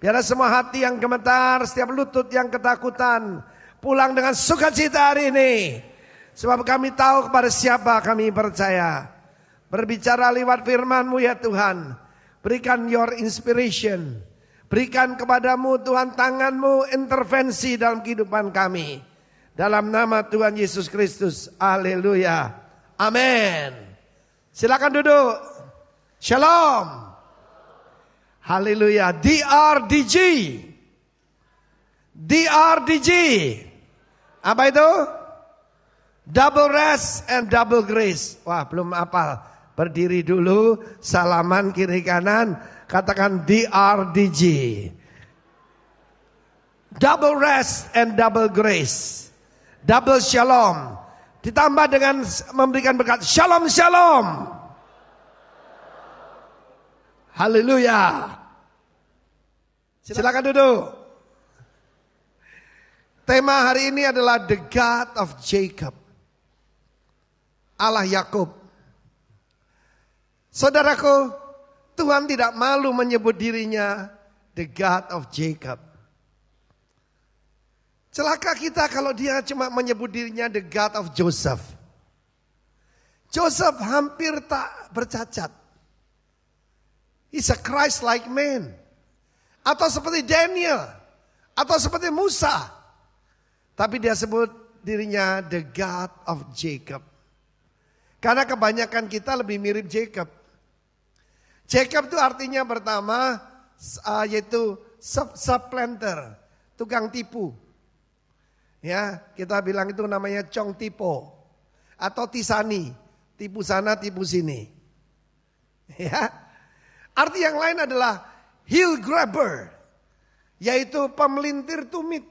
Biarlah semua hati yang gemetar, setiap lutut yang ketakutan, pulang dengan sukacita hari ini. Sebab kami tahu kepada siapa kami percaya. Berbicara lewat firman-Mu ya Tuhan. Berikan your inspiration. Berikan kepadamu Tuhan tangan-Mu intervensi dalam kehidupan kami. Dalam nama Tuhan Yesus Kristus. Haleluya. Amin. Silakan duduk. Shalom. Haleluya. DRDG. DRDG. Apa itu? Double rest and double grace. Wah, belum hafal. Berdiri dulu, salaman kiri kanan, katakan DRDG. Double rest and double grace. Double shalom. Ditambah dengan memberikan berkat. Shalom, shalom. Haleluya. Silakan duduk. Tema hari ini adalah The God of Jacob. Allah Yakub. Saudaraku, Tuhan tidak malu menyebut dirinya The God of Jacob. Celaka kita kalau dia cuma menyebut dirinya The God of Joseph. Joseph hampir tak bercacat. He's a Christ-like man. Atau seperti Daniel. Atau seperti Musa. Tapi dia sebut dirinya the God of Jacob. Karena kebanyakan kita lebih mirip Jacob. Jacob itu artinya pertama yaitu supplanter. Tukang tipu. Ya, kita bilang itu namanya Chong Tipo. Atau Tisani. Tipu sana, tipu sini. Ya. Arti yang lain adalah heel grabber, yaitu pemelintir tumit.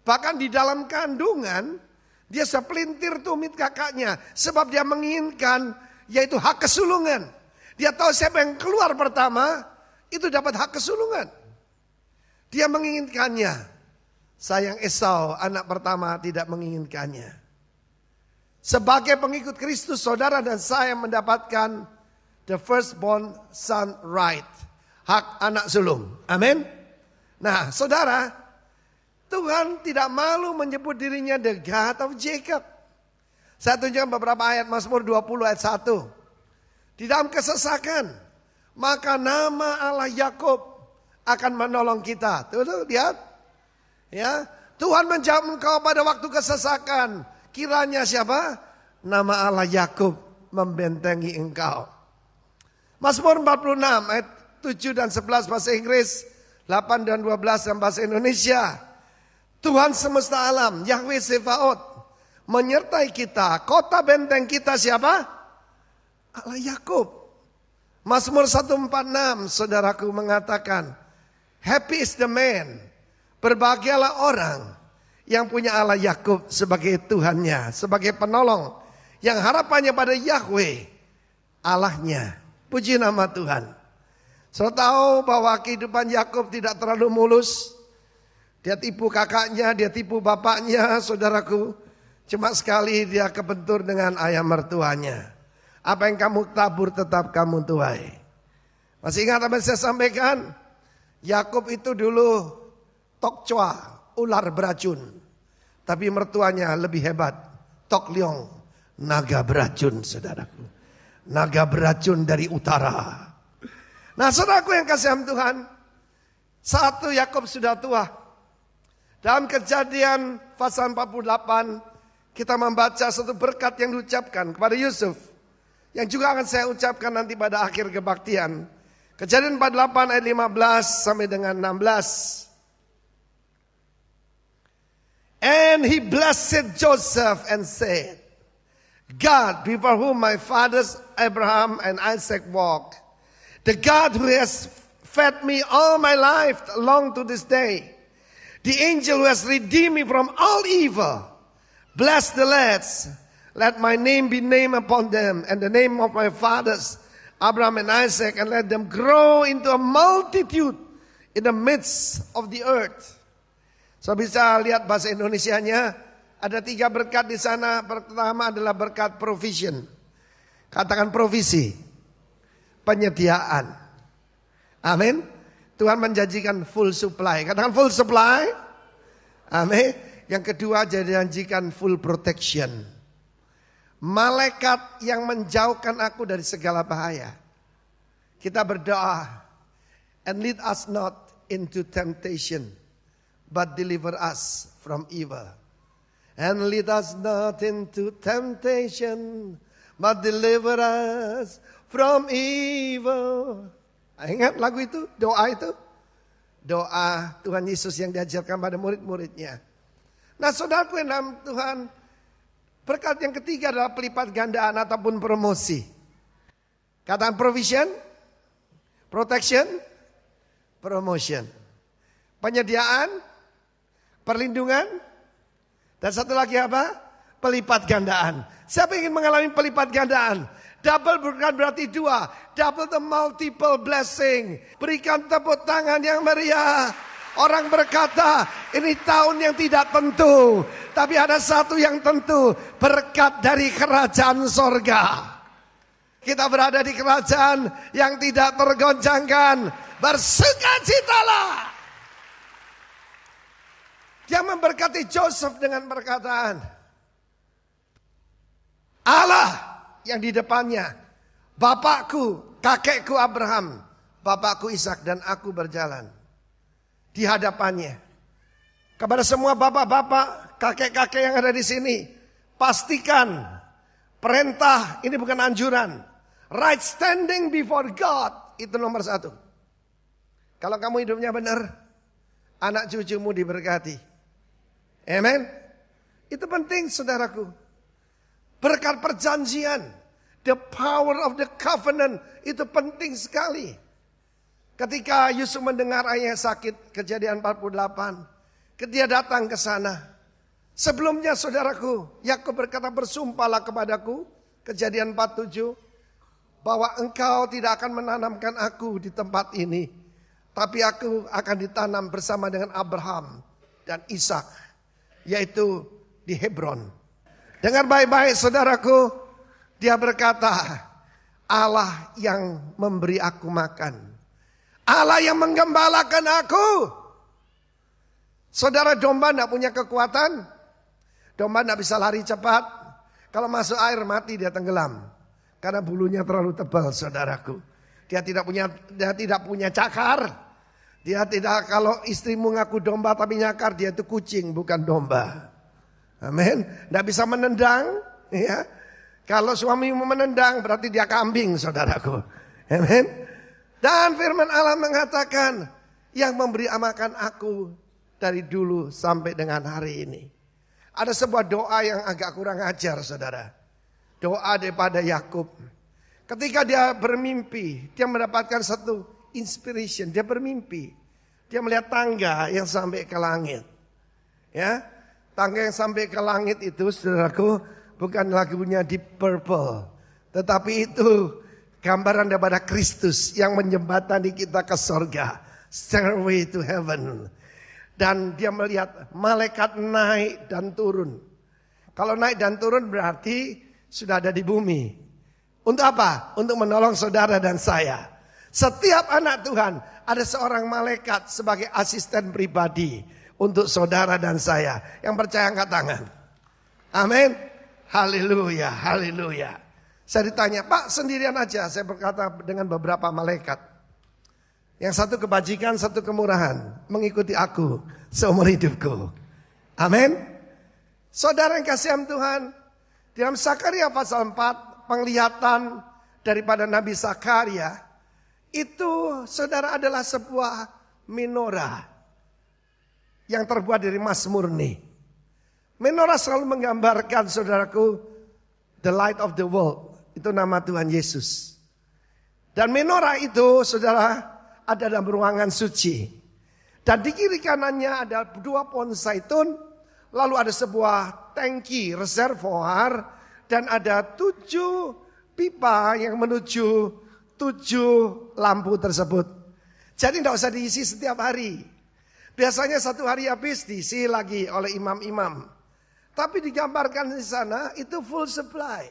Bahkan di dalam kandungan, dia sepelintir tumit kakaknya. Sebab dia menginginkan, yaitu hak kesulungan. Dia tahu siapa yang keluar pertama, itu dapat hak kesulungan. Dia menginginkannya. Sayang Esau, anak pertama tidak menginginkannya. Sebagai pengikut Kristus, saudara dan saya mendapatkan the firstborn son right. Hak anak sulung. Amin. Nah saudara, Tuhan tidak malu menyebut dirinya the God of Jacob. Saya tunjukkan beberapa ayat Mazmur 20 ayat 1. Di dalam kesesakan, maka nama Allah Yakub akan menolong kita. Tuh lihat. Ya, Tuhan menjawab engkau pada waktu kesesakan. Kiranya siapa? Nama Allah Yakub membentengi engkau. Mazmur 46 ayat 7 dan 11 bahasa Inggris, 8 dan 12 dalam bahasa Indonesia. Tuhan semesta alam, Yahweh Sebaot, menyertai kita. Kota benteng kita siapa? Allah Yakub. Mazmur 146 saudaraku mengatakan, happy is the man. Berbahagialah orang yang punya Allah Yakub sebagai Tuhannya, sebagai penolong. Yang harapannya pada Yahweh, Allahnya. Puji nama Tuhan. Saudara tahu bahwa kehidupan Yakub tidak terlalu mulus. Dia tipu kakaknya, dia tipu bapaknya, saudaraku. Cuma sekali dia kebentur dengan ayah mertuanya. Apa yang kamu tabur tetap kamu tuai. Masih ingat apa yang saya sampaikan? Yakub itu dulu tokcoa, ular beracun. Tapi mertuanya lebih hebat. Tok Leong, naga beracun saudaraku. Naga beracun dari utara. Nah saudaraku yang kasihan Tuhan. Satu Yakub sudah tua. Dalam Kejadian pasal 48. Kita membaca satu berkat yang diucapkan kepada Yusuf. Yang juga akan saya ucapkan nanti pada akhir kebaktian. Kejadian 48 ayat 15 sampai dengan 16. And he blessed Joseph and said, God before whom my fathers Abraham and Isaac walked, the God who has fed me all my life along to this day, the angel who has redeemed me from all evil, bless the lads, let my name be named upon them, and the name of my fathers Abraham and Isaac, and let them grow into a multitude in the midst of the earth. So bisa lihat bahasa Indonesianya. Ada 3 berkat di sana. Pertama adalah berkat provision. Katakan provisi. Penyediaan. Amin. Tuhan menjanjikan full supply. Katakan full supply. Amin. Yang kedua janjikan full protection. Malaikat yang menjauhkan aku dari segala bahaya. Kita berdoa. And lead us not into temptation, but deliver us from evil. And lead us not into temptation, but deliver us from evil. Ingat lagu itu, doa itu? Doa Tuhan Yesus yang diajarkan pada murid-muridnya. Nah saudaraku yang dalam Tuhan, berkat yang ketiga adalah pelipat gandaan ataupun promosi. Katakan provision, protection, promotion. Penyediaan, perlindungan, dan satu lagi apa? Pelipat gandaan. Siapa ingin mengalami pelipat gandaan? Double bukan berarti dua. Double the multiple blessing. Berikan tepuk tangan yang meriah. Orang berkata, ini tahun yang tidak tentu. Tapi ada satu yang tentu. Berkat dari kerajaan sorga. Kita berada di kerajaan yang tidak tergoncangkan. Bersukacitalah. Dia memberkati Joseph dengan perkataan, Allah yang di depannya, bapakku, kakekku Abraham, bapakku Ishak dan aku berjalan di hadapannya. Kepada semua bapak-bapak, kakek-kakek yang ada di sini, pastikan perintah ini bukan anjuran. Right standing before God itu nomor satu. Kalau kamu hidupnya benar, anak cucumu diberkati. Amen. Itu penting saudaraku. Berkat perjanjian, the power of the covenant itu penting sekali. Ketika Yusuf mendengar ayahnya sakit, Kejadian 48, ketika datang ke sana. Sebelumnya saudaraku, Yakub berkata, bersumpahlah kepadaku, Kejadian 47, bahwa engkau tidak akan menanamkan aku di tempat ini, tapi aku akan ditanam bersama dengan Abraham dan Ishak, yaitu di Hebron. Dengar baik-baik saudaraku, dia berkata, Allah yang memberi aku makan, Allah yang menggembalakan aku. Saudara, domba tidak punya kekuatan, domba tidak bisa lari cepat. Kalau masuk air mati dia tenggelam, karena bulunya terlalu tebal saudaraku. Dia tidak punya cakar. Dia tidak, kalau istrimu ngaku domba tapi nyakar, dia itu kucing bukan domba. Amin. Tidak bisa menendang. Ya. Kalau suamimu menendang berarti dia kambing saudaraku. Amin. Dan firman Allah mengatakan, yang memberi makan aku dari dulu sampai dengan hari ini. Ada sebuah doa yang agak kurang ajar saudara. Doa daripada Yakub. Ketika dia bermimpi, dia mendapatkan satu inspiration, dia bermimpi. Dia melihat tangga yang sampai ke langit. Ya, tangga yang sampai ke langit itu saudaraku bukan lagunya Deep Purple, tetapi itu gambaran daripada Kristus yang menjembatani kita ke sorga, stairway to heaven. Dan dia melihat malaikat naik dan turun. Kalau naik dan turun berarti sudah ada di bumi. Untuk apa? Untuk menolong saudara dan saya. Setiap anak Tuhan ada seorang malaikat sebagai asisten pribadi untuk saudara dan saya. Yang percaya angkat tangan. Amin. Haleluya, haleluya. Saya ditanya, Pak sendirian aja. Saya berkata dengan beberapa malaikat. Yang satu kebajikan, satu kemurahan. Mengikuti aku seumur hidupku. Amin. Saudara yang kasih Tuhan. Dalam Zakaria pasal 4, penglihatan daripada Nabi Zakaria. Itu saudara adalah sebuah menorah yang terbuat dari emas murni. Menorah selalu menggambarkan saudaraku the light of the world. Itu nama Tuhan Yesus. Dan menorah itu saudara ada dalam ruangan suci. Dan di kiri kanannya ada 2 pohon zaitun. Lalu ada sebuah tangki reservoir. Dan ada 7 pipa yang menuju 7 lampu tersebut. Jadi tidak usah diisi setiap hari. Biasanya 1 hari habis diisi lagi oleh imam-imam. Tapi digambarkan di sana itu full supply.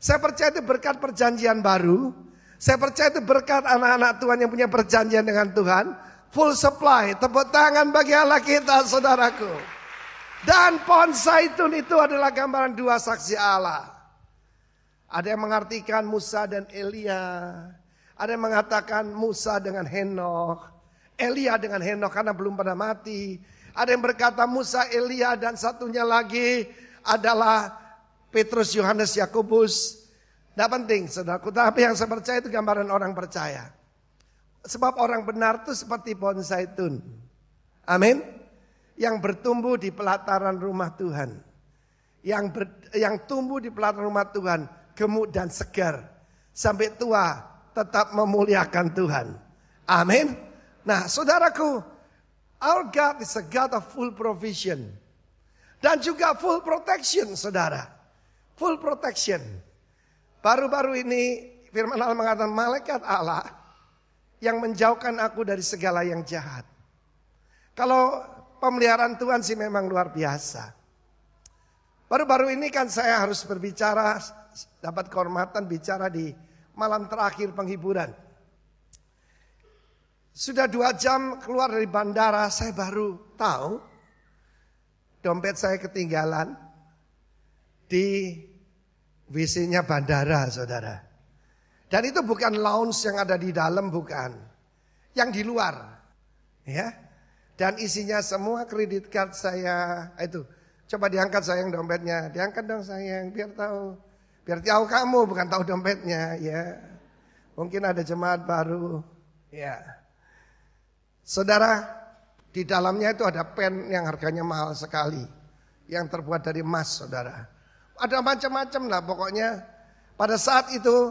Saya percaya itu berkat perjanjian baru. Saya percaya itu berkat anak-anak Tuhan yang punya perjanjian dengan Tuhan. Full supply, tepuk tangan bagi Allah kita saudaraku. Dan pohon zaitun itu adalah gambaran dua saksi Allah. Ada yang mengartikan Musa dan Elia. Ada yang mengatakan Musa dengan Henokh. Elia dengan Henokh karena belum pernah mati. Ada yang berkata Musa, Elia dan satunya lagi adalah Petrus, Yohanes, Yakobus. Tidak penting saudaraku, tapi yang saya percaya itu gambaran orang percaya. Sebab orang benar itu seperti pohon zaitun. Amin. Yang bertumbuh di pelataran rumah Tuhan. Yang tumbuh di pelataran rumah Tuhan, gemuk dan segar. Sampai tua tetap memuliakan Tuhan. Amin. Nah saudaraku, our God is a God of full provision. Dan juga full protection saudara. Full protection. Baru-baru ini firman Allah mengatakan malaikat Allah yang menjauhkan aku dari segala yang jahat. Kalau pemeliharaan Tuhan sih memang luar biasa. Baru-baru ini kan saya harus berbicara, dapat kehormatan bicara di malam terakhir penghiburan. Sudah 2 jam keluar dari bandara, saya baru tahu dompet saya ketinggalan di WC-nya bandara, saudara. Dan itu bukan lounge yang ada di dalam, bukan. Yang di luar. Ya. Dan isinya semua kredit card saya. Itu, coba diangkat sayang dompetnya. Diangkat dong sayang, biar tahu. Biar tahu kamu, bukan tahu dompetnya. Ya. Mungkin ada jemaat baru. Ya. Saudara, di dalamnya itu ada pen yang harganya mahal sekali. Yang terbuat dari emas, saudara. Ada macam-macam lah pokoknya. Pada saat itu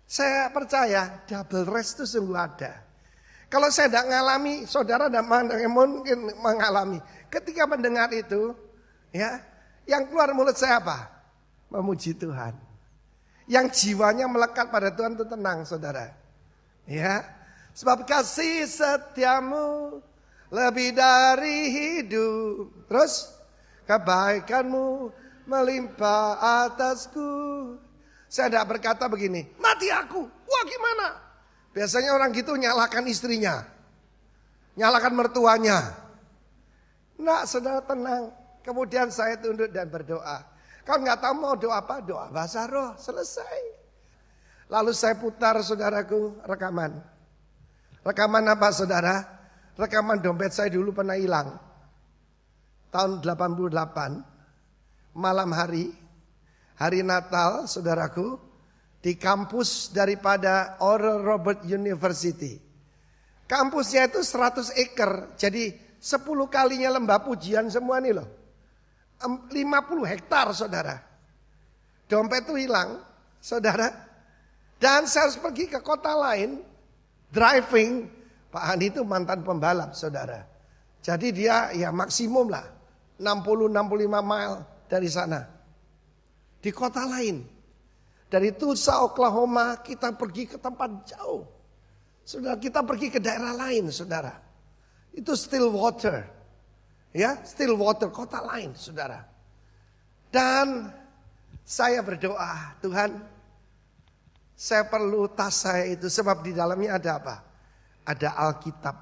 saya percaya double rest itu sungguh ada. Kalau saya tidak mengalami, saudara tidak mungkin mengalami. Ketika mendengar itu, ya, yang keluar mulut saya apa? Memuji Tuhan. Yang jiwanya melekat pada Tuhan itu tenang, saudara. Ya, sebab kasih setiamu lebih dari hidup. Terus kebaikanmu melimpah atasku. Saya tidak berkata begini, mati aku, wah gimana? Biasanya orang gitu nyalakan istrinya, nyalakan mertuanya. Nah saudara tenang. Kemudian saya tunduk dan berdoa. Kalau nggak tahu mau doa apa? Doa bahasa roh, selesai. Lalu saya putar saudaraku rekaman. Rekaman apa saudara? Rekaman dompet saya dulu pernah hilang. Tahun 88. Malam hari Natal saudaraku, di kampus daripada Oral Roberts University. Kampusnya itu 100 acre, jadi 10 kalinya lembah pujian semua nih loh. 50 hektar saudara. Dompet itu hilang saudara. Dan saya harus pergi ke kota lain, driving. Pak Hani itu mantan pembalap saudara. Jadi dia ya maksimum lah 60-65 mile dari sana. Di kota lain. Dari Tulsa, Oklahoma kita pergi ke tempat jauh. Saudara, kita pergi ke daerah lain saudara. Itu Stillwater. Ya, Stillwater, kota lain saudara. Dan saya berdoa, Tuhan, saya perlu tas saya itu sebab di dalamnya ada apa? Ada Alkitab.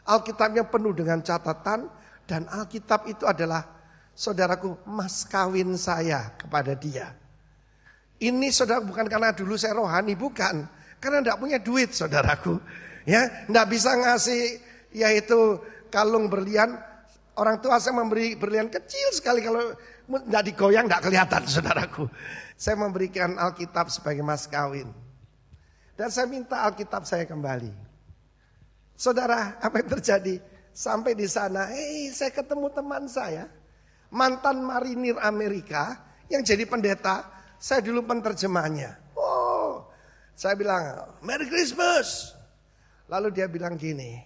Alkitabnya penuh dengan catatan dan Alkitab itu adalah saudaraku mas kawin saya kepada dia. Ini saudara bukan karena dulu saya rohani, bukan. Karena tidak punya duit saudaraku. Ya, tidak bisa ngasih yaitu kalung berlian. Orang tua saya memberi berlian kecil sekali, kalau tidak digoyang tidak kelihatan saudaraku. Saya memberikan Alkitab sebagai mas kawin. Dan saya minta Alkitab saya kembali. Saudara, apa yang terjadi? Sampai di sana, saya ketemu teman saya, mantan marinir Amerika yang jadi pendeta. Saya dulu penterjemahnya. Oh, saya bilang, Merry Christmas. Lalu dia bilang gini,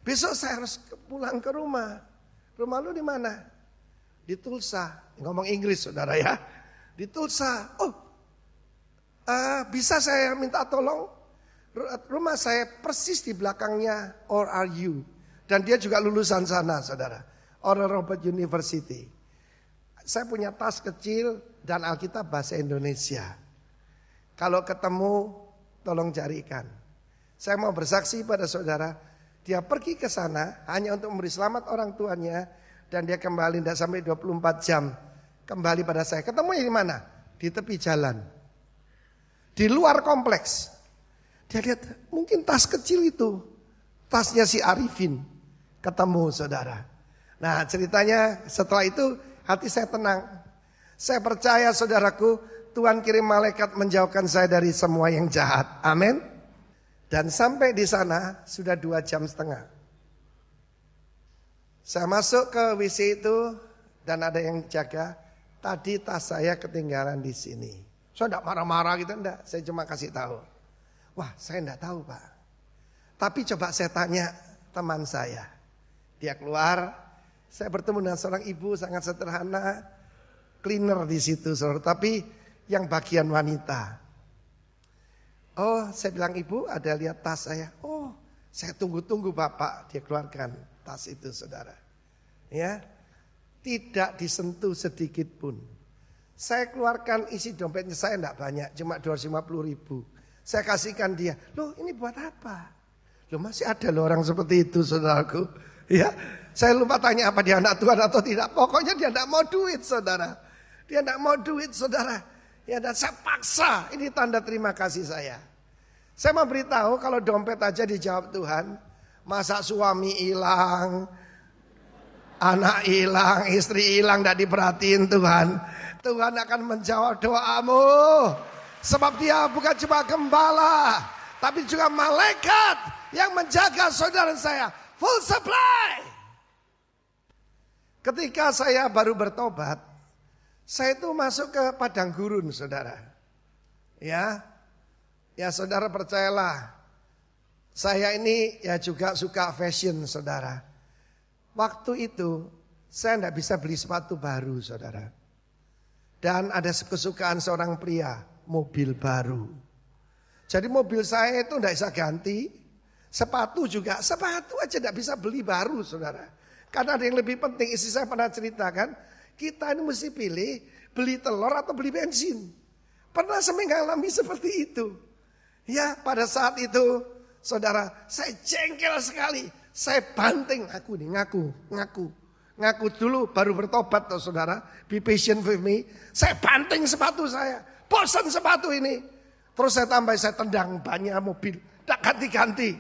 besok saya harus pulang ke rumah. Rumah lu di mana? Di Tulsa. Ngomong Inggris saudara ya. Di Tulsa. Oh, bisa saya minta tolong? Rumah saya persis di belakangnya ORU. Dan dia juga lulusan sana saudara. Oral Roberts University. Saya punya tas kecil dan Alkitab bahasa Indonesia. Kalau ketemu tolong carikan. Saya mau bersaksi pada saudara, dia pergi ke sana hanya untuk memberi selamat orang tuanya. Dan dia kembali tidak sampai 24 jam. Kembali pada saya. Ketemunya di mana? Di tepi jalan. Di luar kompleks. Dia lihat mungkin tas kecil itu. Tasnya si Arifin. Ketemu saudara. Nah ceritanya setelah itu hati saya tenang. Saya percaya saudaraku, Tuhan kirim malaikat menjauhkan saya dari semua yang jahat. Amin. Dan sampai di sana sudah 2,5 jam. Saya masuk ke WC itu dan ada yang jaga. Tadi tas saya ketinggalan di sini. Saya enggak marah-marah gitu, enggak. Saya cuma kasih tahu. Wah, saya enggak tahu, Pak. Tapi coba saya tanya teman saya. Dia keluar, saya bertemu dengan seorang ibu sangat sederhana, cleaner di situ, saudara. Tapi yang bagian wanita. Oh, saya bilang, ibu ada lihat tas saya. Oh, saya tunggu-tunggu Bapak. Dia keluarkan tas itu saudara. Ya, tidak disentuh sedikit pun. Saya keluarkan isi dompetnya saya enggak banyak, cuma 250.000. Saya kasihkan dia. Loh ini buat apa? Loh masih ada loh orang seperti itu saudaraku. Ya, saya lupa tanya apa dia anak Tuhan atau tidak. Pokoknya dia enggak mau duit saudara. Dia enggak mau duit saudara. Ya dan saya paksa, ini tanda terima kasih saya. Saya mau beritahu kalau dompet aja dijawab Tuhan. Masa suami hilang, anak hilang, istri hilang, tidak diperhatiin Tuhan. Tuhan akan menjawab doamu. Sebab dia bukan cuma gembala, tapi juga malaikat yang menjaga saudara saya. Full supply. Ketika saya baru bertobat, saya itu masuk ke padang gurun saudara. Ya saudara percayalah. Saya ini ya juga suka fashion saudara. Waktu itu saya tidak bisa beli sepatu baru saudara. Dan ada kesukaan seorang pria, mobil baru. Jadi mobil saya itu tidak bisa ganti. Sepatu juga, sepatu aja tidak bisa beli baru saudara. Karena ada yang lebih penting, istri saya pernah ceritakan. Kita ini mesti pilih beli telur atau beli bensin. Pernah saya mengalami seperti itu. Ya pada saat itu saudara saya jengkel sekali. Saya banting ngaku dulu baru bertobat toh saudara. Be patient with me. Saya banting sepatu saya. Bosan sepatu ini. Terus saya tendang bannya mobil. Tak ganti-ganti.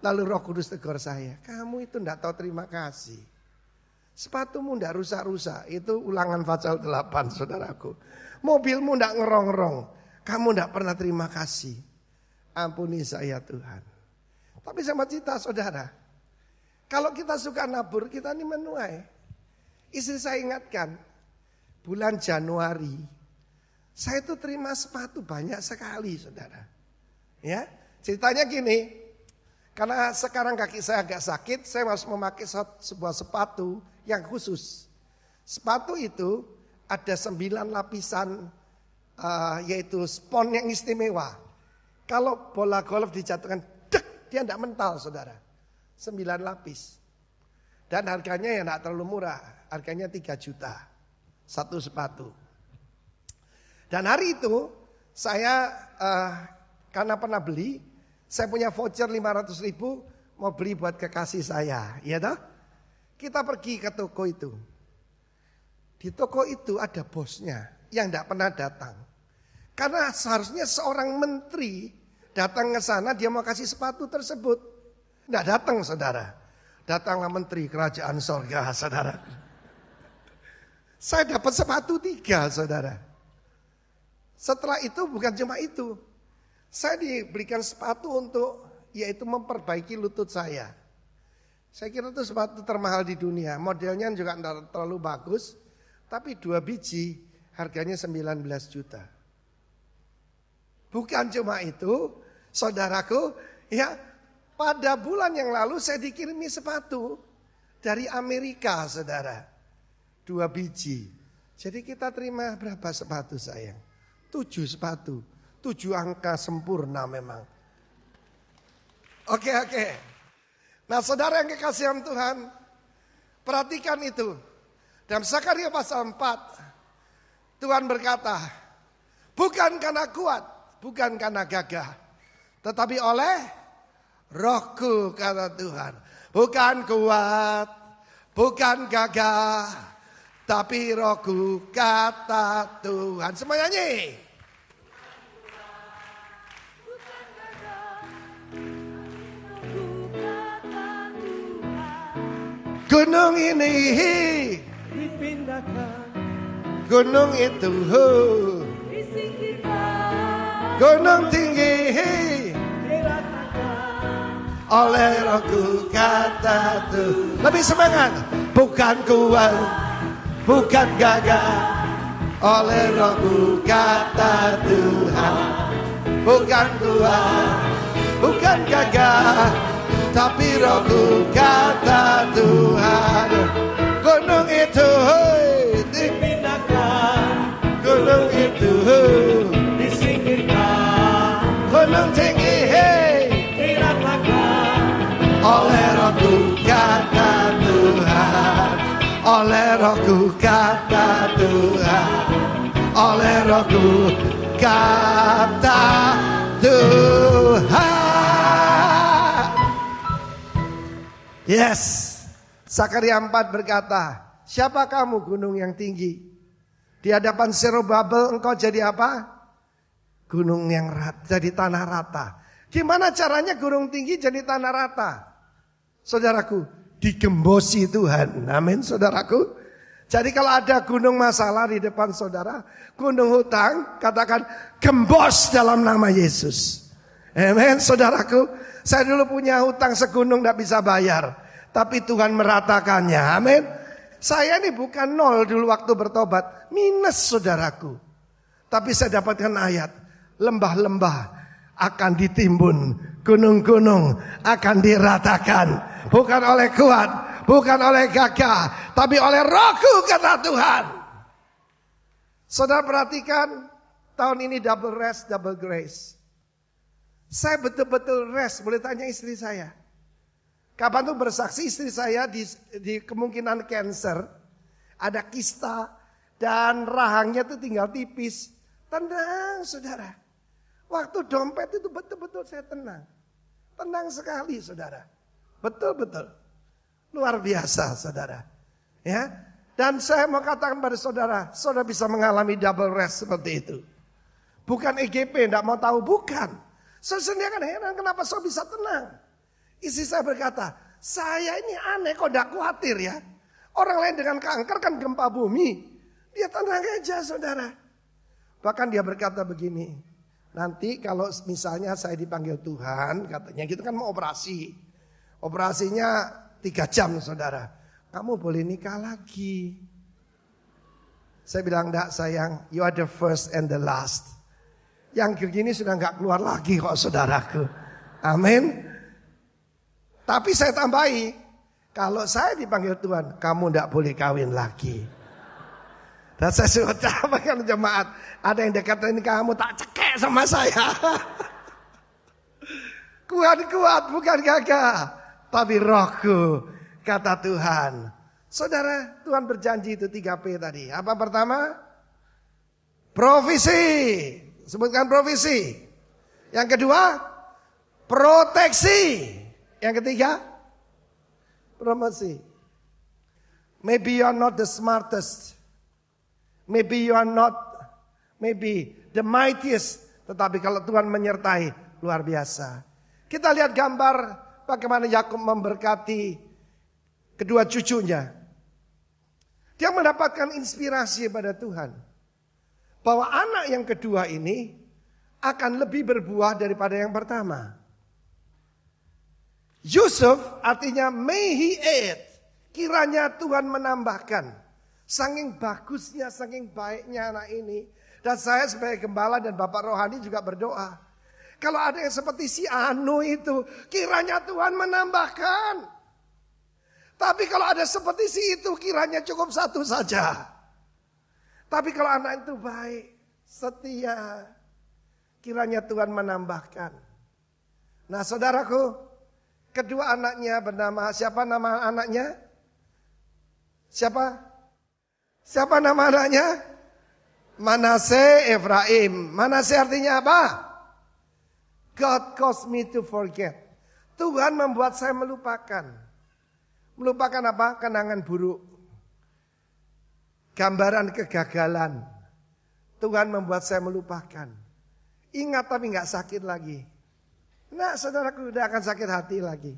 Lalu Roh Kudus tegur saya. Kamu itu tidak tahu terima kasih. Sepatumu tidak rusak-rusak. Itu ulangan Pasal 8 saudaraku. Mobilmu tidak ngerong-rong. Kamu tidak pernah terima kasih. Ampuni saya Tuhan. Tapi sama cita saudara. Kalau kita suka nabur, kita ini menuai. Istri saya ingatkan. Bulan Januari. Saya itu terima sepatu banyak sekali saudara. Ya, ceritanya gini. Karena sekarang kaki saya agak sakit. Saya harus memakai sebuah sepatu yang khusus. Sepatu itu ada 9 lapisan. Yaitu spon yang istimewa. Kalau bola golf dijatuhkan, dia tidak mental saudara. 9 lapis. Dan harganya ya tidak terlalu murah. Harganya 3 juta. Satu sepatu. Dan hari itu saya karena pernah beli. Saya punya voucher 500.000 mau beli buat kekasih saya. Ya toh? Kita pergi ke toko itu. Di toko itu ada bosnya yang tidak pernah datang. Karena seharusnya seorang menteri datang ke sana dia mau kasih sepatu tersebut. Tidak datang saudara. Datanglah menteri kerajaan sorga saudara. Saya dapat sepatu 3 saudara. Setelah itu bukan cuma itu. Saya diberikan sepatu untuk yaitu memperbaiki lutut saya. Saya kira itu sepatu termahal di dunia. Modelnya juga tidak terlalu bagus. Tapi 2 biji harganya 19 juta. Bukan cuma itu, saudaraku, ya pada bulan yang lalu saya dikirimi sepatu dari Amerika, saudara. 2 biji. Jadi kita terima berapa sepatu sayang? 7 sepatu. 7 angka sempurna memang. Oke. Nah saudara yang kekasih Tuhan, perhatikan itu. Dalam Zakaria pasal 4, Tuhan berkata, bukan karena kuat, bukan karena gagah, tetapi oleh Rohku, kata Tuhan. Bukan kuat, bukan gagah, tapi Rohku, kata Tuhan. Semua nyanyi. Gunung ini dipindahkan, gunung itu disingkirkan, gunung tinggi diratakan oleh Rohku, kata Tuhan. Lebih semangat. Bukan kuat, bukan gagah, oleh Rohku, kata Tuhan. Bukan kuat, bukan gagah, tapi Rohku, kata Tuhan. Gunung itu dipindahkan, gunung itu disingkirkan, gunung tinggi diratakan oleh Rohku, kata Tuhan. Oleh Rohku, kata Tuhan. Oleh Rohku, kata Tuhan. Yes. Sakaria 4 berkata, siapa kamu gunung yang tinggi? Di hadapan Zerubabel engkau jadi apa? Gunung yang jadi tanah rata. Gimana caranya gunung tinggi jadi tanah rata? Saudaraku, digembosi Tuhan. Amin, saudaraku. Jadi kalau ada gunung masalah di depan saudara, gunung hutang, katakan gembos dalam nama Yesus. Amin, saudaraku. Saya dulu punya hutang segunung tidak bisa bayar, tapi Tuhan meratakannya. Amin. Saya ini bukan nol dulu waktu bertobat, minus saudaraku. Tapi saya dapatkan ayat, lembah-lembah akan ditimbun, gunung-gunung akan diratakan. Bukan oleh kuat, bukan oleh gagah, tapi oleh Rohku, kata Tuhan. Saudara perhatikan, tahun ini double rest, double grace. Saya betul-betul rest, boleh tanya istri saya. Kapan tuh bersaksi istri saya di kemungkinan cancer, ada kista dan rahangnya tuh tinggal tipis. Tenang saudara. Waktu dompet itu betul-betul saya tenang. Tenang sekali saudara. Betul-betul. Luar biasa saudara. Ya. Dan saya mau katakan pada saudara, saudara bisa mengalami double rest seperti itu. Bukan EGP, enggak mau tahu, bukan. Saya sendiri kan heran kenapa saya bisa tenang. Istri saya berkata, saya ini aneh kok enggak khawatir ya. Orang lain dengan kanker kan gempa bumi. Dia tenang aja saudara. Bahkan dia berkata begini, nanti kalau misalnya saya dipanggil Tuhan, katanya gitu kan mau operasi. Operasinya 3 jam saudara. Kamu boleh nikah lagi. Saya bilang enggak sayang, you are the first and the last. Yang begini sudah enggak keluar lagi kok saudaraku. Amin. Tapi saya tambahi, kalau saya dipanggil Tuhan, kamu enggak boleh kawin lagi. Dan saya sudah sampaikan jemaat, ada yang dekat ini kamu tak cekek sama saya. Kuat-kuat bukan gagah, tapi Rohku, kata Tuhan. Saudara, Tuhan berjanji itu 3P tadi. Apa pertama? Provisi. Sebutkan provisi. Yang kedua, proteksi. Yang ketiga, promosi. Maybe you are not the smartest. Maybe you are not the mightiest. Tetapi kalau Tuhan menyertai, luar biasa. Kita lihat gambar bagaimana Yakub memberkati kedua cucunya. Dia mendapatkan inspirasi pada Tuhan. Bahwa anak yang kedua ini akan lebih berbuah daripada yang pertama. Yusuf artinya may he add. Kiranya Tuhan menambahkan. Saking bagusnya, saking baiknya anak ini. Dan saya sebagai gembala dan bapak rohani juga berdoa. Kalau ada yang seperti si Anu itu, kiranya Tuhan menambahkan. Tapi kalau ada seperti si itu, kiranya cukup 1 saja. Tapi kalau anak itu baik, setia, kiranya Tuhan menambahkan. Nah saudaraku, kedua anaknya bernama, siapa nama anaknya? Siapa? Siapa nama anaknya? Manase Efraim. Manase artinya apa? God caused me to forget. Tuhan membuat saya melupakan. Melupakan apa? Kenangan buruk. Gambaran kegagalan. Tuhan membuat saya melupakan. Ingat tapi gak sakit lagi. Nah, saudaraku udah akan sakit hati lagi.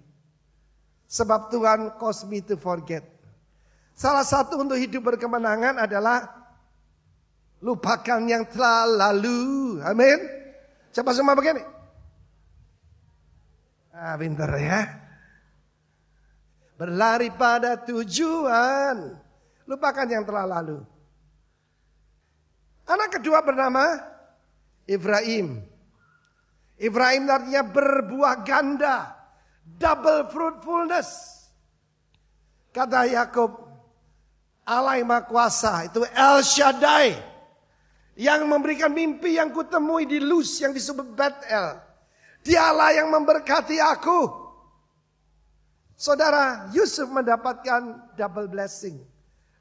Sebab Tuhan caused me to forget. Salah satu untuk hidup berkemenangan adalah lupakan yang telah lalu. Amin. Coba semua begini. Pintar ya. Berlari pada tujuan. Lupakan yang telah lalu. Anak kedua bernama Ibrahim. Ibrahim artinya berbuah ganda. Double fruitfulness. Kata Yakub, Allah yang Maha Kuasa, itu El Shaddai. Yang memberikan mimpi yang kutemui di Luz yang disebut Bethel. Dialah yang memberkati aku. Saudara, Yusuf mendapatkan double blessing.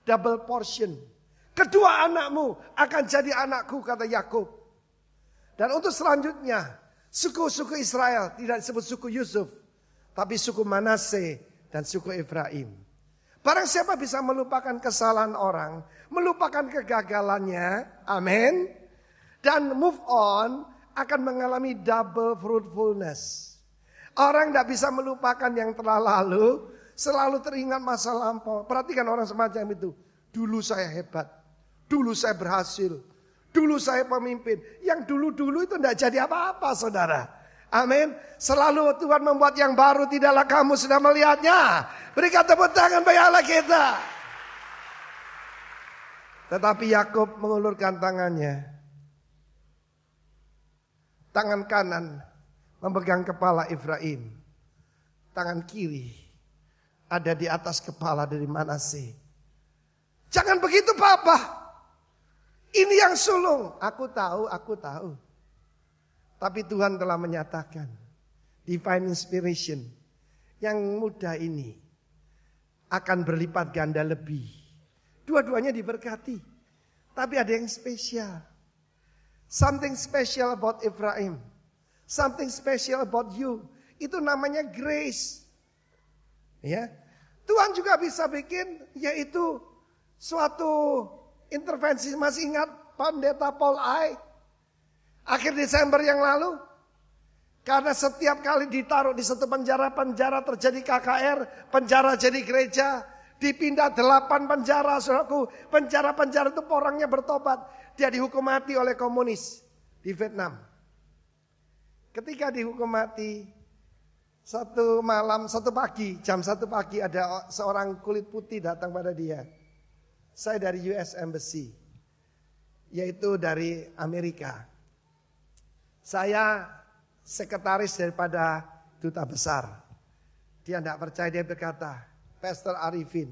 Double portion. Kedua anakmu akan jadi anakku, kata Yakub. Dan untuk selanjutnya, suku-suku Israel tidak disebut suku Yusuf. Tapi suku Manase dan suku Efraim. Barang siapa bisa melupakan kesalahan orang, melupakan kegagalannya, amin. Dan move on, akan mengalami double fruitfulness. Orang tidak bisa melupakan yang telah lalu, selalu teringat masa lampau. Perhatikan orang semacam itu. Dulu saya hebat, dulu saya berhasil, dulu saya pemimpin. Yang dulu-dulu itu tidak jadi apa-apa, saudara. Amin. Selalu Tuhan membuat yang baru, tidaklah kamu sudah melihatnya. Berikan tepuk tangan bagi Allah kita. Tetapi Yakub mengulurkan tangannya. Tangan kanan memegang kepala Efraim. Tangan kiri ada di atas kepala dari Manase. Jangan begitu Papa. Ini yang sulung. Aku tahu, aku tahu. Tapi Tuhan telah menyatakan. Divine inspiration. Yang muda ini akan berlipat ganda lebih. Dua-duanya diberkati. Tapi ada yang spesial. Something special about Ephraim. Something special about you. Itu namanya grace. Ya. Tuhan juga bisa bikin yaitu suatu intervensi. Masih ingat Pendeta Paul I? Akhir Desember yang lalu. Karena setiap kali ditaruh di satu penjara terjadi KKR. Penjara jadi gereja. Dipindah 8 penjara, saudaraku. Penjara-penjara itu orangnya bertobat. Dia dihukum mati oleh komunis di Vietnam. Ketika dihukum mati, satu pagi, jam 1 pagi ada seorang kulit putih datang pada dia. Saya dari US Embassy, yaitu dari Amerika. Saya sekretaris daripada duta besar. Dia tidak percaya, dia berkata, Pastor Arifin,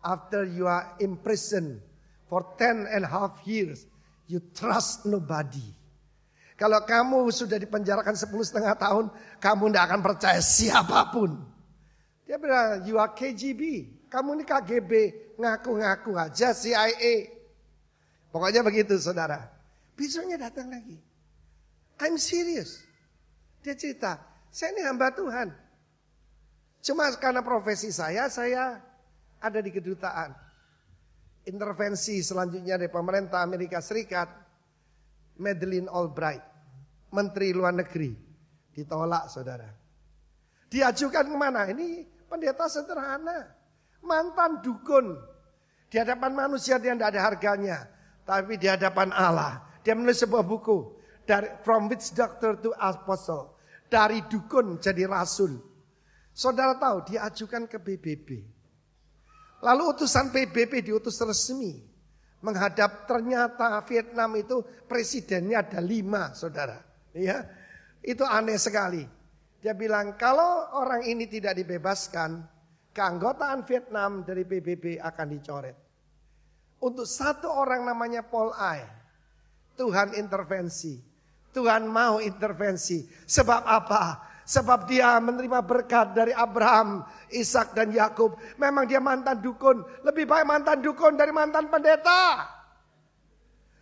after you are imprisoned for 10.5 years, you trust nobody. Kalau kamu sudah dipenjarakan 10,5 tahun, kamu tidak akan percaya siapapun. Dia bilang, you are KGB. Kamu ini KGB, ngaku-ngaku aja CIA. Pokoknya begitu saudara. Besoknya datang lagi. I'm serious. Dia cerita, saya ini hamba Tuhan. Cuma karena profesi saya ada di kedutaan. Intervensi selanjutnya dari pemerintah Amerika Serikat, Madeleine Albright, Menteri Luar Negeri, ditolak saudara. Diajukan kemana? Ini pendeta sederhana, mantan dukun. Di hadapan manusia dia tidak ada harganya, tapi di hadapan Allah. Dia menulis sebuah buku, From Witch Doctor to Apostle, dari dukun jadi rasul. Saudara tahu dia ajukan ke PBB. Lalu utusan PBB diutus resmi. Menghadap ternyata Vietnam itu presidennya ada 5 saudara. Ya, itu aneh sekali. Dia bilang kalau orang ini tidak dibebaskan, keanggotaan Vietnam dari PBB akan dicoret. Untuk satu orang namanya Paul I, Tuhan intervensi. Tuhan mau intervensi. Sebab apa? Sebab dia menerima berkat dari Abraham, Ishak dan Yakub. Memang dia mantan dukun. Lebih baik mantan dukun dari mantan pendeta.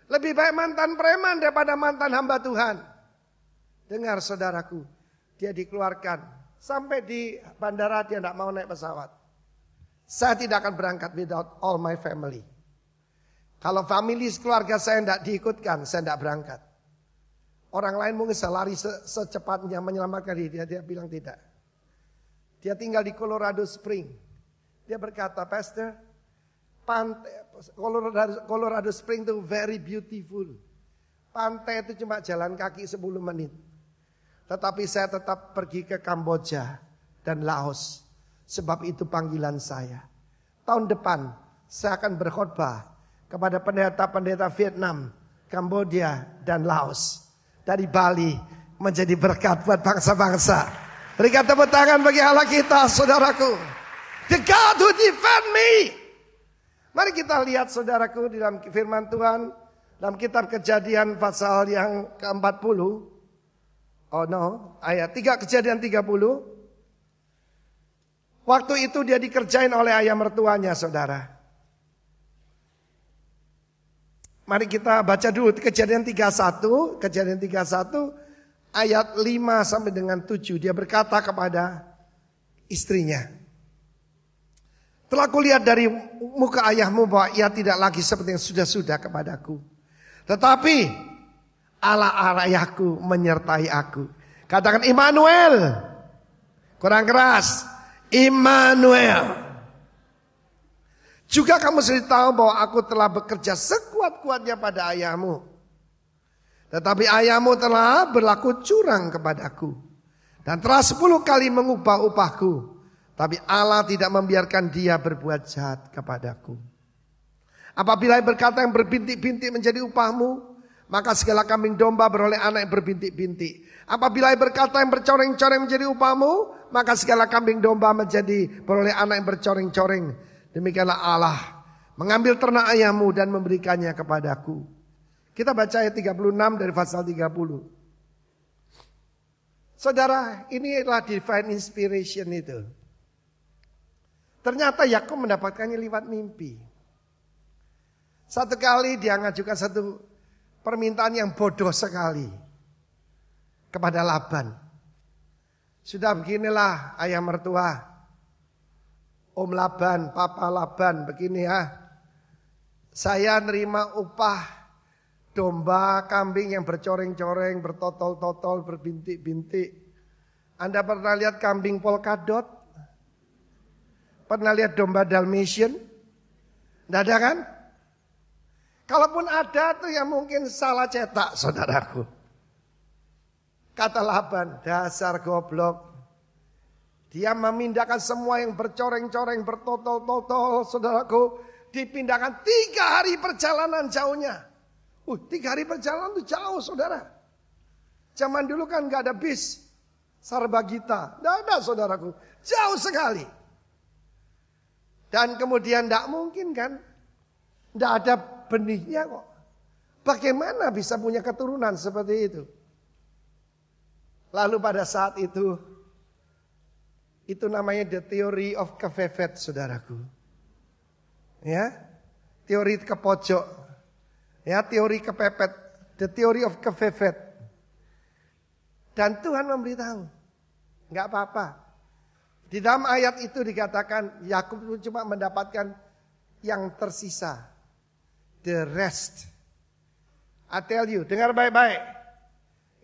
Lebih baik mantan preman daripada mantan hamba Tuhan. Dengar saudaraku, dia dikeluarkan. Sampai di bandara dia tidak mau naik pesawat. Saya tidak akan berangkat without all my family. Kalau family keluarga saya tidak diikutkan, saya tidak berangkat. Orang lain mungkin lari secepatnya menyelamatkan diri. Dia bilang tidak. Dia tinggal di Colorado Spring. Dia berkata, Pastor, Colorado Spring itu very beautiful. Pantai itu cuma jalan kaki 10 menit. Tetapi saya tetap pergi ke Kamboja dan Laos. Sebab itu panggilan saya. Tahun depan saya akan berkhotbah kepada pendeta-pendeta Vietnam, Kamboja dan Laos. Dari Bali menjadi berkat buat bangsa-bangsa. Berikan tepuk tangan bagi Allah kita, saudaraku. The God who defend me. Mari kita lihat saudaraku di dalam firman Tuhan. Dalam kitab Kejadian pasal yang ke-40. Oh no, ayat 3 Kejadian 30. Waktu itu dia dikerjain oleh ayah mertuanya, saudara. Mari kita baca dulu Kejadian 31, Kejadian 31 ayat 5 sampai dengan 7. Dia berkata kepada istrinya, telah kulihat dari muka ayahmu bahwa ia tidak lagi seperti yang sudah-sudah kepadaku. Tetapi Allah ayahku menyertai aku. Katakan Immanuel. Kurang keras. Immanuel. Juga kamu sendiri tahu bahwa aku telah bekerja sekuat-kuatnya pada ayahmu. Tetapi ayahmu telah berlaku curang kepadaku. Dan telah 10 kali mengubah upahku. Tapi Allah tidak membiarkan dia berbuat jahat kepadaku. Apabila berkata yang berbintik-bintik menjadi upahmu, maka segala kambing domba beroleh anak yang berbintik-bintik. Apabila berkata yang bercoreng-coreng menjadi upahmu, maka segala kambing domba beroleh anak yang bercoreng-coreng. Demikianlah Allah mengambil ternak ayahmu dan memberikannya kepadaku. Kita baca ayat 36 dari pasal 30. Saudara, inilah divine inspiration itu. Ternyata Yakub mendapatkannya lewat mimpi. Satu kali dia mengajukan satu permintaan yang bodoh sekali kepada Laban. Sudah beginilah ayah mertua, Om Laban, Papa Laban, begini ya. Saya nerima upah domba, kambing yang bercoreng-coreng, bertotol-totol, berbintik-bintik. Anda pernah lihat kambing polkadot? Pernah lihat domba Dalmatian? Tidak ada kan? Kalaupun ada tuh yang mungkin salah cetak, saudaraku. Kata Laban, dasar goblok. Dia memindahkan semua yang bercoreng-coreng, bertotol-totol, saudaraku. Dipindahkan 3 hari perjalanan jauhnya. 3 hari perjalanan itu jauh, saudara. Zaman dulu kan gak ada bis. Sarbagita. Tidak ada, saudaraku. Jauh sekali. Dan kemudian tidak mungkin kan. Tidak ada benihnya kok. Bagaimana bisa punya keturunan seperti itu? Lalu pada saat itu namanya the theory of kefefet, saudaraku. Ya, teori kepojok. Ya, teori kepepet. The theory of kefefet. Dan Tuhan memberitahu, nggak apa-apa. Di dalam ayat itu dikatakan Yakub cuma mendapatkan yang tersisa. The rest. I tell you, dengar baik-baik.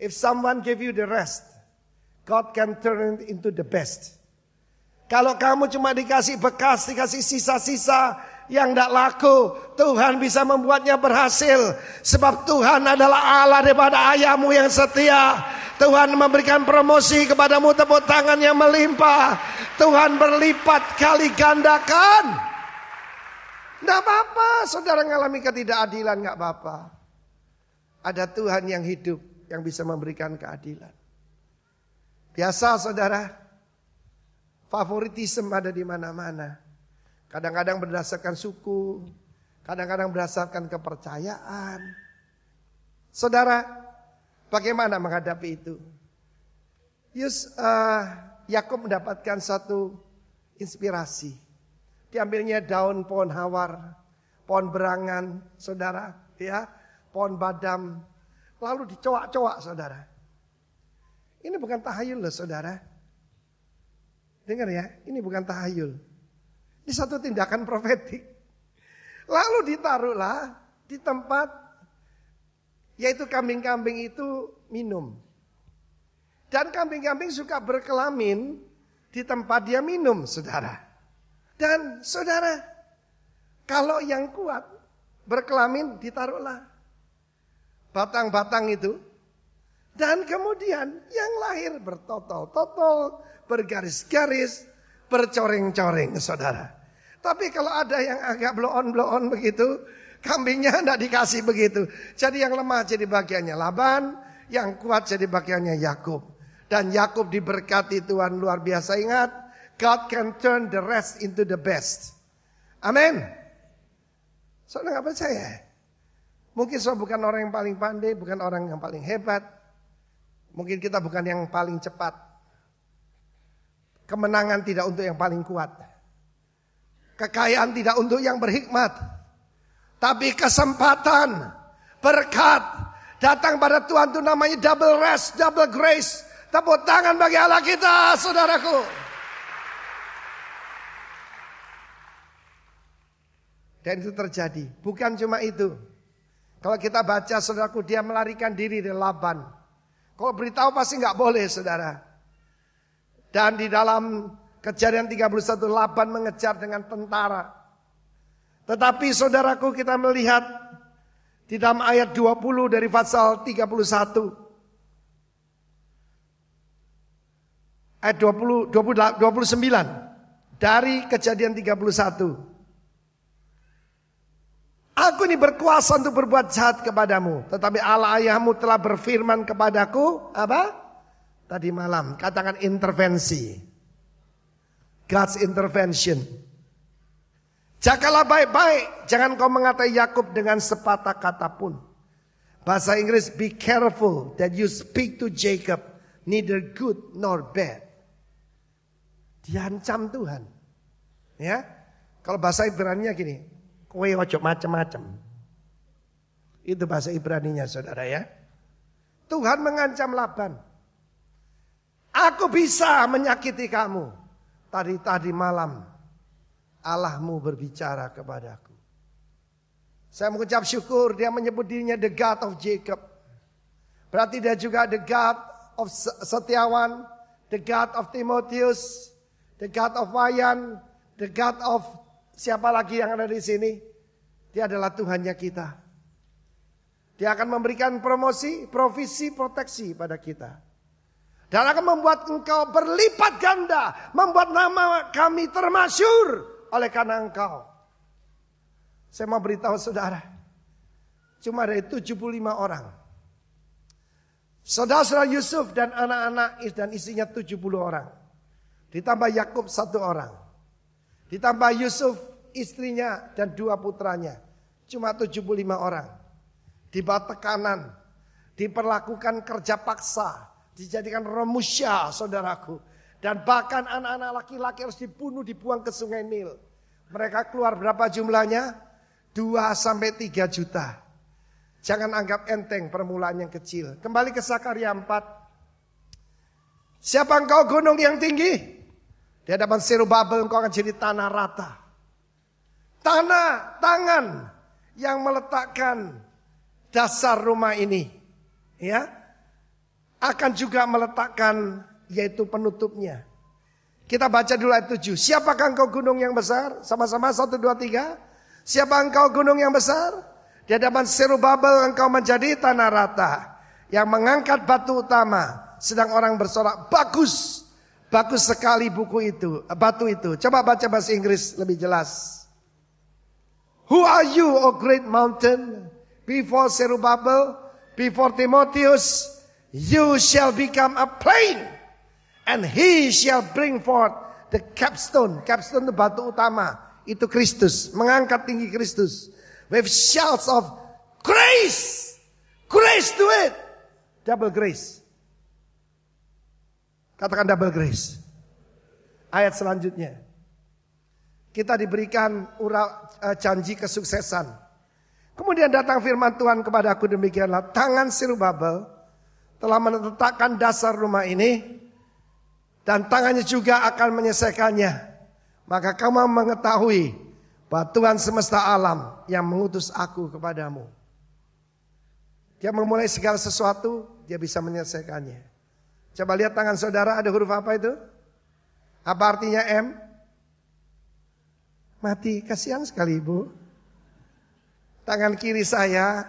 If someone give you the rest, God can turn it into the best. Kalau kamu cuma dikasih bekas, dikasih sisa-sisa yang tidak laku, Tuhan bisa membuatnya berhasil. Sebab Tuhan adalah Allah daripada ayahmu yang setia. Tuhan memberikan promosi kepadamu, tepuk tangan yang melimpah. Tuhan berlipat kali gandakan. Tidak apa-apa, saudara mengalami ketidakadilan, nggak apa-apa. Ada Tuhan yang hidup yang bisa memberikan keadilan. Biasa saudara, favoritisme ada di mana-mana. Kadang-kadang berdasarkan suku, kadang-kadang berdasarkan kepercayaan. Saudara, bagaimana menghadapi itu? Yakub mendapatkan satu inspirasi. Diambilnya daun pohon hawar, pohon berangan, saudara, ya, pohon badam, lalu dicoak-coak, saudara. Ini bukan tahayul loh saudara. Dengar ya, ini bukan tahayul. Ini satu tindakan profetik. Lalu ditaruhlah di tempat, yaitu kambing-kambing itu minum. Dan kambing-kambing suka berkelamin di tempat dia minum, saudara. Dan saudara, kalau yang kuat berkelamin ditaruhlah batang-batang itu. Dan kemudian yang lahir bertotol-totol, bergaris-garis, bercoreng-coreng, saudara. Tapi kalau ada yang agak blow-on begitu, kambingnya tidak dikasih begitu. Jadi yang lemah jadi bagiannya Laban, yang kuat jadi bagiannya Yakub. Dan Yakub diberkati Tuhan luar biasa. Ingat, God can turn the rest into the best. Amin. Saudara nggak percaya? Mungkin saya bukan orang yang paling pandai, bukan orang yang paling hebat. Mungkin kita bukan yang paling cepat. Kemenangan tidak untuk yang paling kuat. Kekayaan tidak untuk yang berhikmat. Tapi kesempatan, berkat datang pada Tuhan itu namanya double rest, double grace. Tepuk tangan bagi Allah kita, saudaraku. Dan itu terjadi. Bukan cuma itu. Kalau kita baca, saudaraku, dia melarikan diri dari Laban. Kalau beritahu pasti nggak boleh, saudara. Dan di dalam Kejadian 31, Laban mengejar dengan tentara. Tetapi saudaraku, kita melihat di dalam ayat 20 dari pasal 31. Ayat 29 dari Kejadian 31. Aku ini berkuasa untuk berbuat jahat kepadamu, tetapi Allah ayahmu telah berfirman kepadaku, apa? Tadi malam, katakan intervensi. God's intervention. Jagalah baik-baik, jangan kau mengatai Yakub dengan sepatah kata pun. Bahasa Inggris, be careful that you speak to Jacob neither good nor bad. Diancam Tuhan. Ya. Kalau bahasa Ibraninya gini, kowe ojo macem-macem. Itu bahasa Ibraninya, saudara ya. Tuhan mengancam Laban. Aku bisa menyakiti kamu. Tadi malam Allahmu berbicara kepadaku. Saya mengucap syukur, dia menyebut dirinya the God of Jacob. Berarti dia juga the God of Setiawan, the God of Timotius, the God of Wayan, the God of siapa lagi yang ada di sini. Dia adalah Tuhannya kita. Dia akan memberikan promosi, provisi, proteksi pada kita. Dan akan membuat engkau berlipat ganda. Membuat nama kami termasyur oleh karena engkau. Saya mau beritahu saudara. Cuma dari 75 orang. Saudara-saudara Yusuf dan anak-anak dan istrinya 70 orang. Ditambah Yakub 1 orang. Ditambah Yusuf istrinya dan 2 putranya. Cuma 75 orang. Di bawah tekanan. Diperlakukan kerja paksa. Dijadikan remusya, saudaraku. Dan bahkan anak-anak laki-laki harus dibunuh, dibuang ke sungai Nil. Mereka keluar berapa jumlahnya? 2-3 juta. Jangan anggap enteng permulaan yang kecil. Kembali ke Zakaria 4. Siapa engkau gunung yang tinggi? Di hadapan Zerubabel engkau akan jadi tanah rata. Tangan yang meletakkan dasar rumah ini. Ya. Akan juga meletakkan yaitu penutupnya. Kita baca dulu ayat 7. Siapakah engkau gunung yang besar? Sama-sama 1, 2, 3. Siapa engkau gunung yang besar? Di hadapan Zerubabel engkau menjadi tanah rata. Yang mengangkat batu utama. Sedang orang bersorak, bagus. Bagus sekali buku itu, batu itu. Coba baca bahasa Inggris lebih jelas. Who are you, O great mountain? Before Zerubabel, before Timotheus, you shall become a plain, and he shall bring forth the capstone. Capstone itu batu utama. Itu Kristus. Mengangkat tinggi Kristus. With shouts of grace. Grace to it. Double grace. Katakan double grace. Ayat selanjutnya. Kita diberikan janji kesuksesan. Kemudian datang firman Tuhan kepada aku demikianlah. Tangan Zerubabel telah menetapkan dasar rumah ini, dan tangannya juga akan menyelesaikannya. Maka kamu mengetahui bahwa Tuhan semesta alam yang mengutus aku kepadamu. Dia memulai segala sesuatu, dia bisa menyelesaikannya. Coba lihat tangan saudara, ada huruf apa itu? Apa artinya M? Mati, kasihan sekali ibu. Tangan kiri saya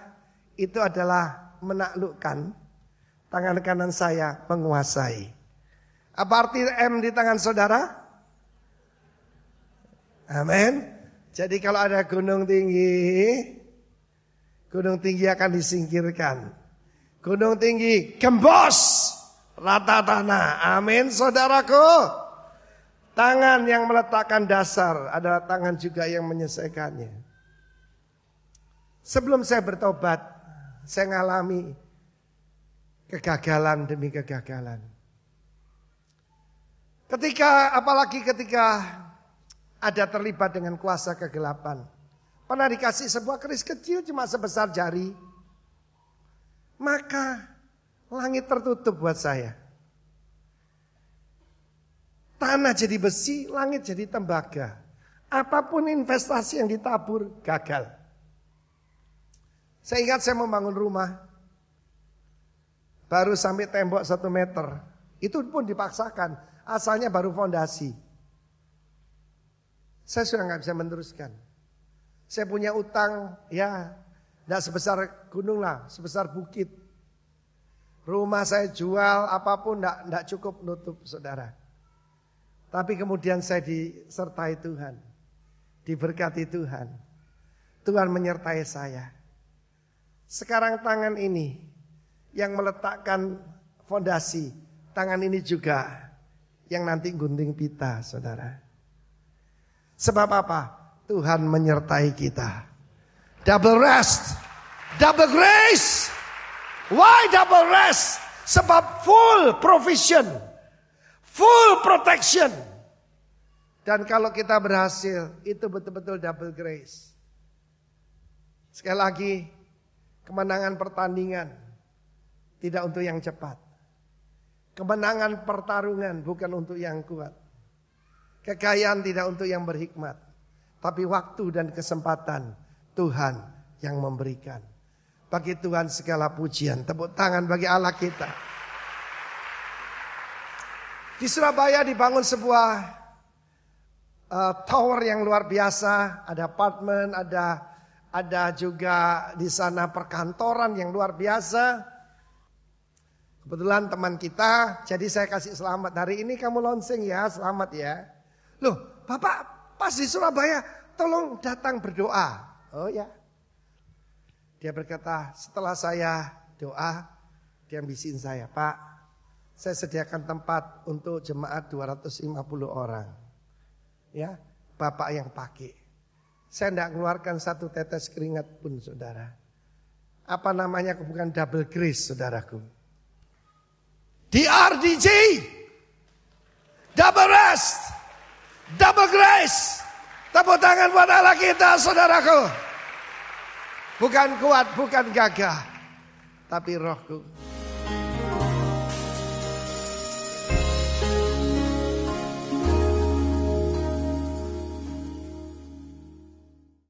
itu adalah menaklukkan, tangan kanan saya menguasai. Apa arti M di tangan saudara? Amin. Jadi kalau ada gunung tinggi akan disingkirkan. Gunung tinggi gembos rata tanah. Amin saudaraku. Tangan yang meletakkan dasar adalah tangan juga yang menyelesaikannya. Sebelum saya bertobat, saya mengalami kegagalan demi kegagalan. Apalagi ketika ada terlibat dengan kuasa kegelapan. Pernah dikasih sebuah keris kecil cuma sebesar jari. Maka langit tertutup buat saya. Tanah jadi besi, langit jadi tembaga. Apapun investasi yang ditabur, gagal. Saya ingat saya membangun rumah. Baru sampai tembok 1 meter. Itu pun dipaksakan. Asalnya baru fondasi. Saya sudah gak bisa meneruskan. Saya punya utang, ya tidak sebesar gunung lah, sebesar bukit. Rumah saya jual, apapun tidak cukup nutup saudara. Tapi kemudian saya disertai Tuhan. Diberkati Tuhan. Tuhan menyertai saya. Sekarang tangan ini yang meletakkan fondasi. Tangan ini juga yang nanti gunting pita saudara. Sebab apa? Tuhan menyertai kita. Double rest. Double grace. Why double rest? Sebab full provision. Full protection. Dan kalau kita berhasil, itu betul-betul double grace. Sekali lagi, kemenangan pertandingan tidak untuk yang cepat. Kemenangan pertarungan bukan untuk yang kuat. Kekayaan tidak untuk yang berhikmat. Tapi waktu dan kesempatan Tuhan yang memberikan. Bagi Tuhan segala pujian. Tepuk tangan bagi Allah kita. Di Surabaya dibangun sebuah tower yang luar biasa. Ada apartemen, ada juga di sana perkantoran yang luar biasa. Kebetulan teman kita, jadi saya kasih selamat. Hari ini kamu launching ya, selamat ya. Loh, Bapak pas di Surabaya, tolong datang berdoa. Oh ya. Dia berkata, setelah saya doa, dia ambisiin saya, Pak, saya sediakan tempat untuk jemaat 250 orang. Ya, Bapak yang pakai. Saya tidak mengeluarkan satu tetes keringat pun, saudara. Apa namanya, bukan double grace, saudaraku. DRDG, double rest, double grace. Tepuk tangan buat Allah kita, saudaraku. Bukan kuat, bukan gagah, tapi rohku.